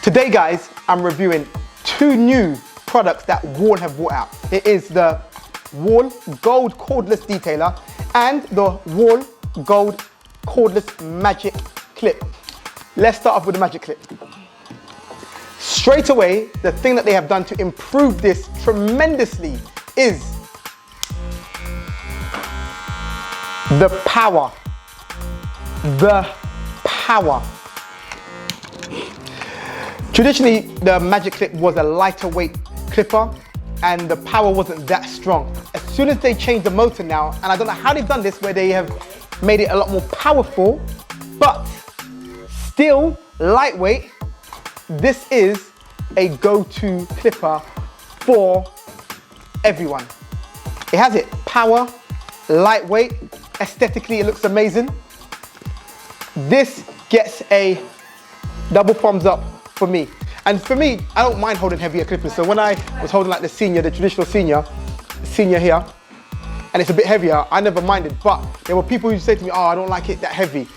Today guys, I'm reviewing two new products that Wahl have brought out. It is the Wahl Gold Cordless Detailer and the Wahl Gold Cordless Magic Clip. Let's start off with the Magic Clip. Straight away, the thing that they have done to improve this tremendously is the power. The power. Traditionally, the Magic Clip was a lighter weight clipper and the power wasn't that strong. As soon as they changed the motor now, and I don't know how they've done this, where they have made it a lot more powerful, but still lightweight, this is a go-to clipper for everyone. It has it, power, lightweight, aesthetically it looks amazing. This gets a double thumbs up for me. And for me, I don't mind holding heavier clippers. So when I was holding like the senior, the traditional senior here, and it's a bit heavier, I never minded. But there were people who say to me, oh, I don't like it that heavy.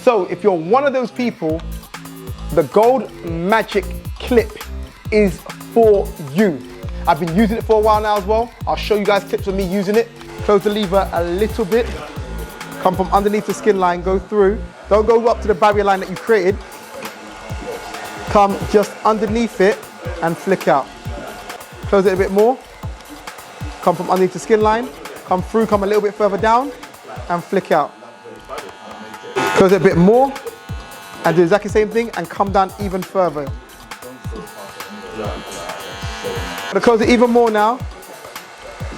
So if you're one of those people, the Gold Magic Clip is for you. I've been using it for a while now as well. I'll show you guys clips of me using it. Close the lever a little bit. Come from underneath the skin line, go through. Don't go up to the barrier line that you created. Come just underneath it and flick out. Close it a bit more. Come from underneath the skin line. Come through, come a little bit further down and flick out. Close it a bit more and do exactly the same thing and come down even further. I'm gonna close it even more now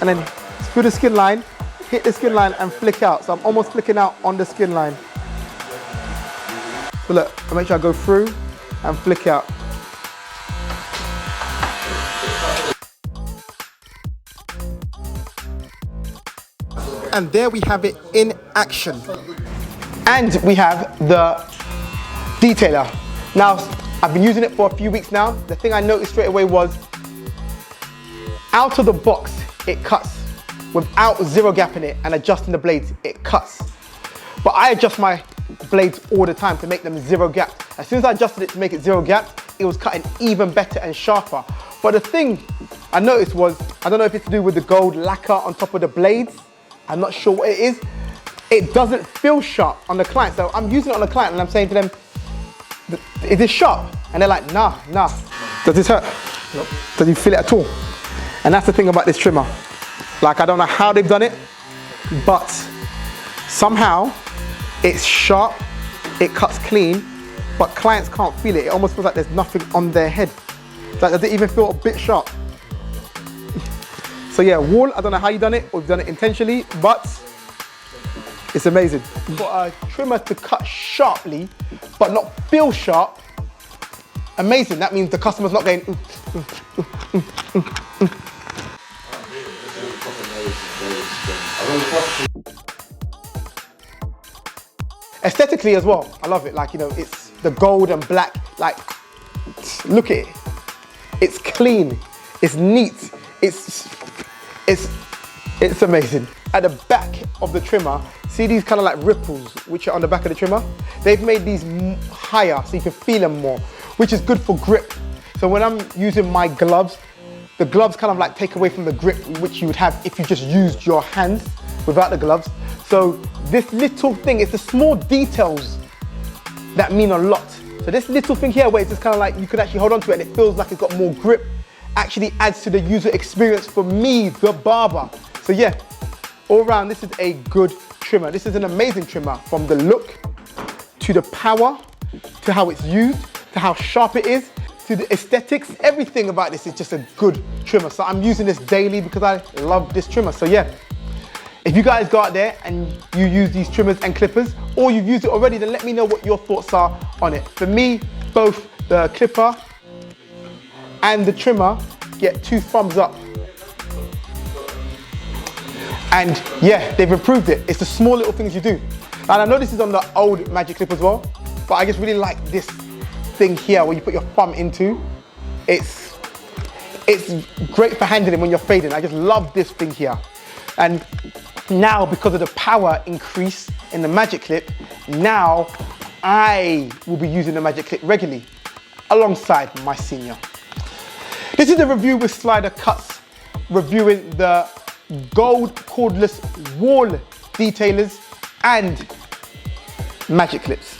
and then through the skin line, hit the skin line and flick out. So I'm almost flicking out on the skin line. So look, I make sure I go through and flick out. And there we have it in action. And we have the detailer. Now, I've been using it for a few weeks now. The thing I noticed straight away was, out of the box, it cuts. Without zero gap in it and adjusting the blades, it cuts. But I adjust my blades all the time to make them zero gap. As soon as I adjusted it to make it zero gap, it was cutting even better and sharper. But the thing I noticed was, I don't know if it's to do with the gold lacquer on top of the blades, I'm not sure what it is. It doesn't feel sharp on the client. So I'm using it on the client and I'm saying to them, is this sharp? And they're like, nah. Does this hurt? Nope. Does you feel it at all? And that's the thing about this trimmer. Like, I don't know how they've done it, but somehow it's sharp, it cuts clean, but clients can't feel it. It almost feels like there's nothing on their head. Like, does it even feel a bit sharp? So yeah, Wahl, I don't know how you've done it, or you've done it intentionally, but it's amazing. You've got a trimmer to cut sharply, but not feel sharp. Amazing, that means the customer's not going, Aesthetically as well, I love it. Like, you know, it's the gold and black. Like, look at it. It's clean. It's neat. It's amazing. At the back of the trimmer, see these kind of like ripples which are on the back of the trimmer? They've made these higher so you can feel them more, which is good for grip. So when I'm using my gloves, the gloves kind of like take away from the grip which you would have if you just used your hands without the gloves. So this little thing, it's the small details that mean a lot. So this little thing here where it's just kind of like you could actually hold on to it and it feels like it's got more grip, actually adds to the user experience for me, the barber. So yeah, all around this is a good trimmer. This is an amazing trimmer, from the look, to the power, to how it's used, to how sharp it is, to the aesthetics. Everything about this is just a good trimmer. So I'm using this daily because I love this trimmer. So yeah, if you guys go out there and you use these trimmers and clippers, or you've used it already, then let me know what your thoughts are on it. For me, both the clipper and the trimmer get 2 thumbs up. And yeah, they've improved it. It's the small little things you do. And I know this is on the old Magic Clip as well, but I just really like this thing here where you put your thumb into. It's great for handling when you're fading. I just love this thing here. And now, because of the power increase in the Magic Clip, now I will be using the Magic Clip regularly. alongside my senior. This is a review with SliderCuts, reviewing the gold cordless Wahl detailers and magic clips.